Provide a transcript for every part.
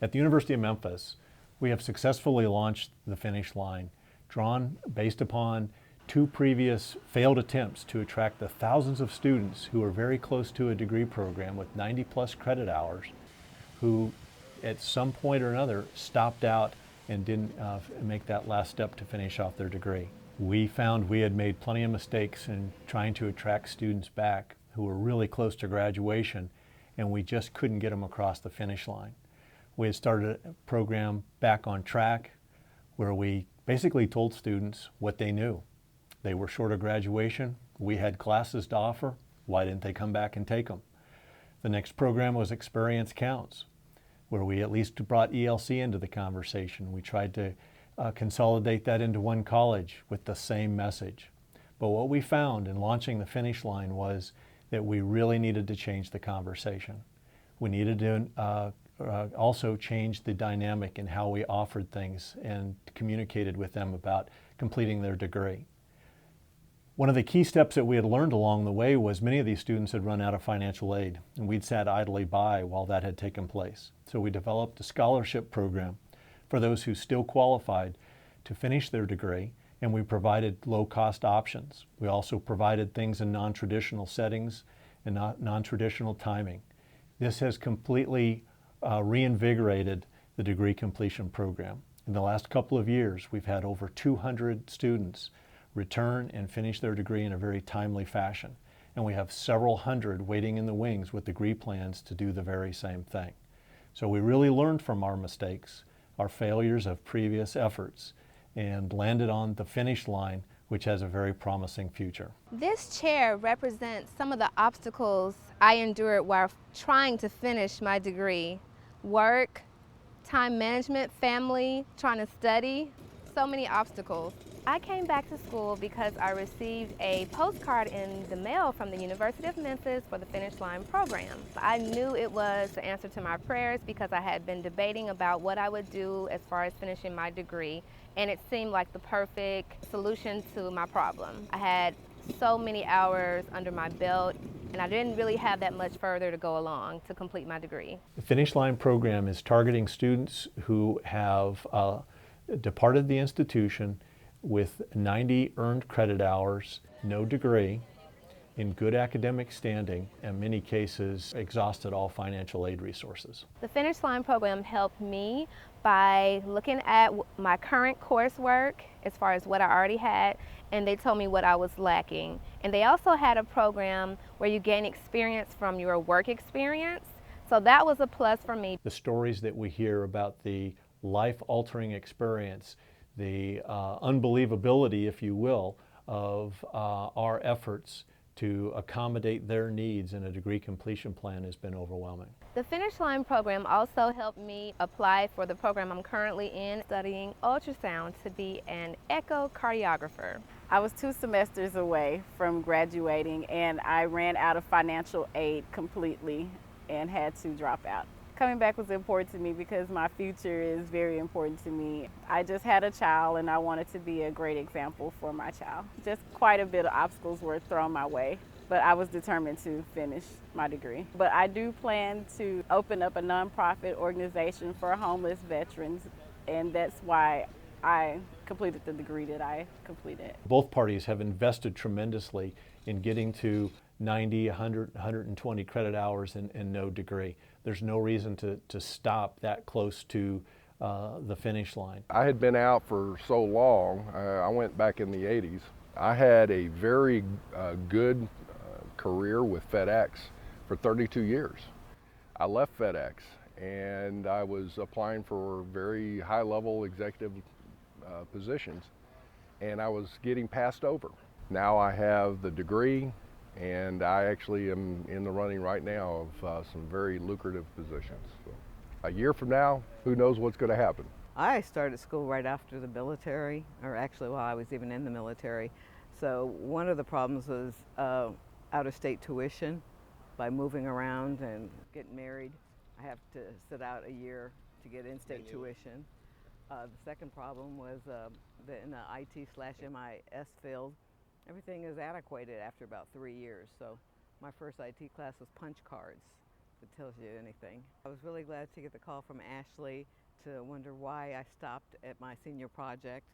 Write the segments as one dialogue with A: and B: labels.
A: At the University of Memphis, we have successfully launched the Finish Line, drawn based upon 2 previous failed attempts to attract the thousands of students who are very close to a degree program with 90+ credit hours, who at some point or another stopped out and didn't make that last step to finish off their degree. We found we had made plenty of mistakes in trying to attract students back who were really close to graduation, and we just couldn't get them across the finish line. We had started a program Back on Track where we basically told students what they knew. They were short of graduation, we had classes to offer, why didn't they come back and take them? The next program was Experience Counts, where we at least brought ELC into the conversation. We tried to consolidate that into one college with the same message. But what we found in launching the Finish Line was that we really needed to change the conversation. We needed to also change the dynamic in how we offered things and communicated with them about completing their degree. One of the key steps that we had learned along the way was many of these students had run out of financial aid, and we'd sat idly by while that had taken place. So we developed a scholarship program for those who still qualified to finish their degree, and we provided low-cost options. We also provided things in non-traditional settings and non-traditional timing. This has completely reinvigorated the degree completion program. In the last couple of years, we've had over 200 students return and finish their degree in a very timely fashion. And we have several hundred waiting in the wings with degree plans to do the very same thing. So we really learned from our mistakes, our failures of previous efforts, and landed on the Finish Line, which has a very promising future.
B: This chair represents some of the obstacles I endured while trying to finish my degree. Work, time management, family, trying to study, so many obstacles. I came back to school because I received a postcard in the mail from the University of Memphis for the Finish Line program. I knew it was the answer to my prayers because I had been debating about what I would do as far as finishing my degree, and it seemed like the perfect solution to my problem. I had so many hours under my belt, and I didn't really have that much further to go along to complete my degree.
A: The Finish Line program is targeting students who have departed the institution with 90 earned credit hours, no degree, in good academic standing, and in many cases exhausted all financial aid resources.
B: The Finish Line program helped me by looking at my current coursework as far as what I already had, and they told me what I was lacking. And they also had a program where you gain experience from your work experience, so that was a plus for me.
A: The stories that we hear about the life-altering experience, the unbelievability, if you will, of our efforts to accommodate their needs in a degree completion plan has been overwhelming.
B: The Finish Line program also helped me apply for the program I'm currently in, studying ultrasound to be an echocardiographer.
C: I was 2 semesters away from graduating, and I ran out of financial aid completely and had to drop out. Coming back was important to me because my future is very important to me. I just had a child and I wanted to be a great example for my child. Just quite a bit of obstacles were thrown my way, but I was determined to finish my degree. But I do plan to open up a nonprofit organization for homeless veterans, and that's why I completed the degree that I completed.
A: Both parties have invested tremendously in getting to 90, 100, 120 credit hours and no degree. There's no reason to stop that close to the finish line.
D: I had been out for so long, I went back in the 80s. I had a very good career with FedEx for 32 years. I left FedEx and I was applying for very high-level executive positions, and I was getting passed over. Now I have the degree, and I actually am in the running right now of some very lucrative positions. So a year from now, who knows what's going to happen.
E: I started school right after the military, or actually while I was even in the military. So one of the problems was out-of-state tuition. By moving around and getting married, I have to sit out a year to get in-state tuition. The second problem was in the IT/MIS field, everything is antiquated after about 3 years. So my first IT class was punch cards. if it tells you anything. I was really glad to get the call from Ashley to wonder why I stopped at my senior project,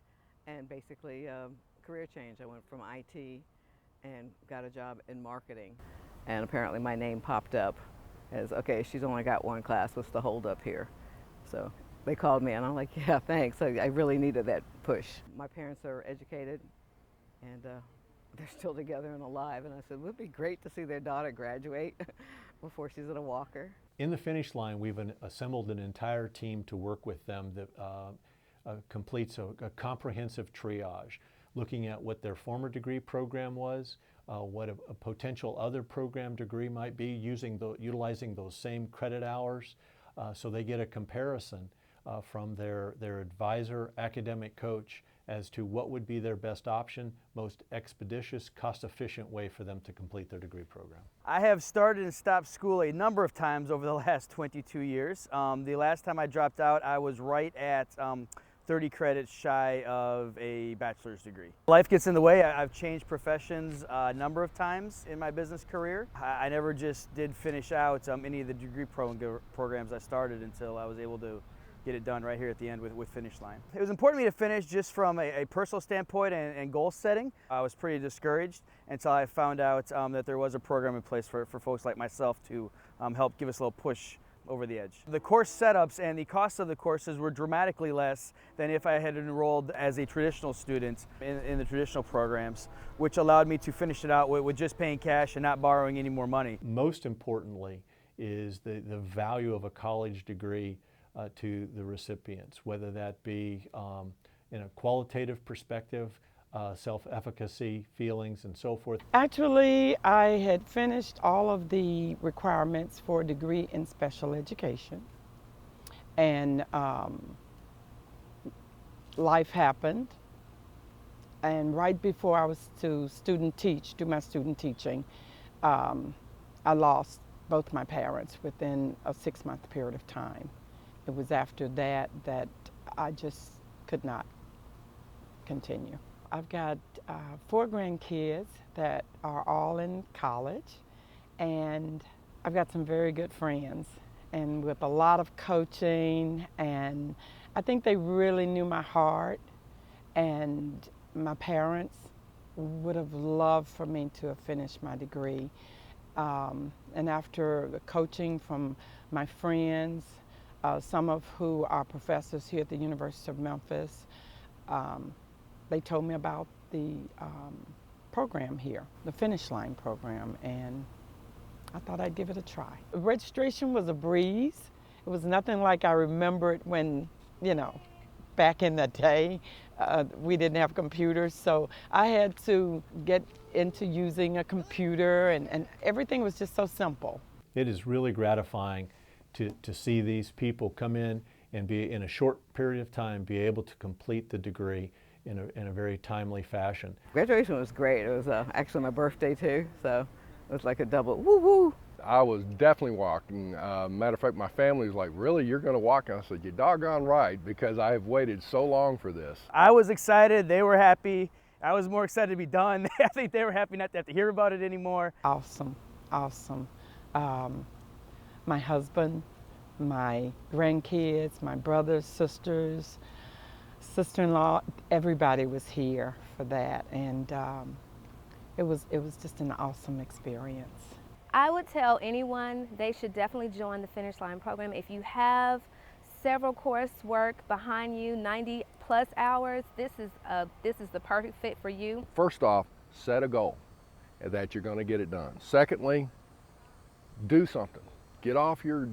E: and basically career change. I went from IT and got a job in marketing, and apparently my name popped up as, okay, she's only got one class, what's the hold up here? So they called me and I'm like, yeah, thanks. I really needed that push. My parents are educated and they're still together and alive, and I said, it would be great to see their daughter graduate before she's in a walker.
A: In the finish line, we've assembled an entire team to work with them that completes a comprehensive triage, looking at what their former degree program was, what a potential other program degree might be, utilizing those same credit hours, so they get a comparison from their advisor, academic coach, as to what would be their best option, most expeditious, cost-efficient way for them to complete their degree program.
F: I have started and stopped school a number of times over the last 22 years. The last time I dropped out, I was right at 30 credits shy of a bachelor's degree. Life gets in the way. I've changed professions a number of times in my business career. I never just did finish out any of the degree programs I started until I was able to get it done right here at the end with Finish Line. It was important to me to finish just from a personal standpoint and goal setting. I was pretty discouraged until I found out that there was a program in place for folks like myself to help give us a little push over the edge. The course setups and the cost of the courses were dramatically less than if I had enrolled as a traditional student in the traditional programs, which allowed me to finish it out with just paying cash and not borrowing any more money.
A: Most importantly is the value of a college degree to the recipients, whether that be in a qualitative perspective, self-efficacy, feelings, and so forth.
G: Actually, I had finished all of the requirements for a degree in special education, and life happened, and right before I was to do my student teaching, I lost both my parents within a 6-month period of time. It was after that that I just could not continue. I've got 4 grandkids that are all in college, and I've got some very good friends, and with a lot of coaching, and I think they really knew my heart, and my parents would have loved for me to have finished my degree. And after the coaching from my friends, some of who are professors here at the University of Memphis, they told me about the program here, the Finish Line program, and I thought I'd give it a try. Registration was a breeze. It was nothing like I remembered when, back in the day, we didn't have computers, so I had to get into using a computer, and everything was just so simple.
A: It is really gratifying to see these people come in and be, in a short period of time, be able to complete the degree in a very timely fashion.
E: Graduation was great. It was actually my birthday too, so it was like a double woo-woo.
D: I was definitely walking. Matter of fact, my family was like, really, you're gonna walk? And I said, you're doggone right, because I have waited so long for this.
F: I was excited, they were happy. I was more excited to be done. I think they were happy not to have to hear about it anymore.
G: Awesome, awesome. My husband, my grandkids, my brothers, sisters, sister-in-law, everybody was here for that, and it was just an awesome experience.
B: I would tell anyone they should definitely join the Finish Line program. If you have several coursework behind you, 90+ hours, this is the perfect fit for you.
D: First off, set a goal that you're going to get it done. Secondly, do something. Get off your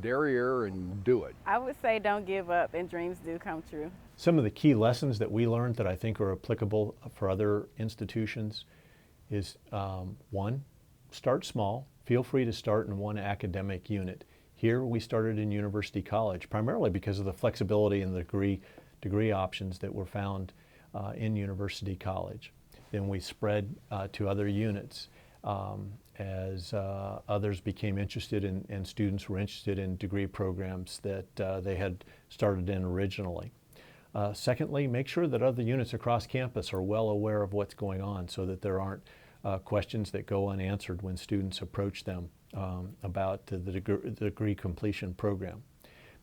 D: derriere and do it.
C: I would say don't give up, and dreams do come true.
A: Some of the key lessons that we learned that I think are applicable for other institutions is, 1, start small. Feel free to start in one academic unit. Here we started in University College, primarily because of the flexibility and the degree options that were found in University College. Then we spread to other units as others became interested in, and students were interested in degree programs that they had started in originally. Secondly, make sure that other units across campus are well aware of what's going on so that there aren't questions that go unanswered when students approach them about the degree completion program.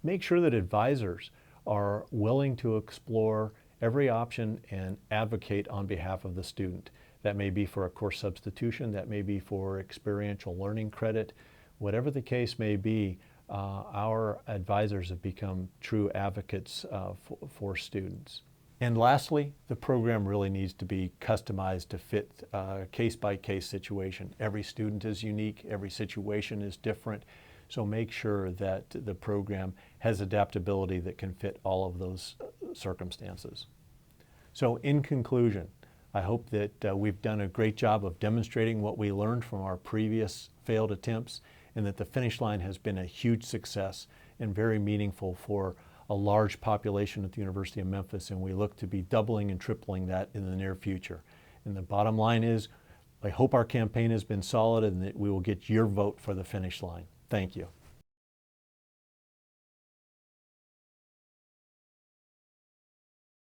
A: Make sure that advisors are willing to explore every option and advocate on behalf of the student. That may be for a course substitution, that may be for experiential learning credit. Whatever the case may be, our advisors have become true advocates for students. And lastly, the program really needs to be customized to fit a case-by-case situation. Every student is unique, every situation is different, so make sure that the program has adaptability that can fit all of those circumstances. So in conclusion, I hope that we've done a great job of demonstrating what we learned from our previous failed attempts, and that the Finish Line has been a huge success and very meaningful for a large population at the University of Memphis, and we look to be doubling and tripling that in the near future. And the bottom line is, I hope our campaign has been solid and that we will get your vote for the Finish Line. Thank you.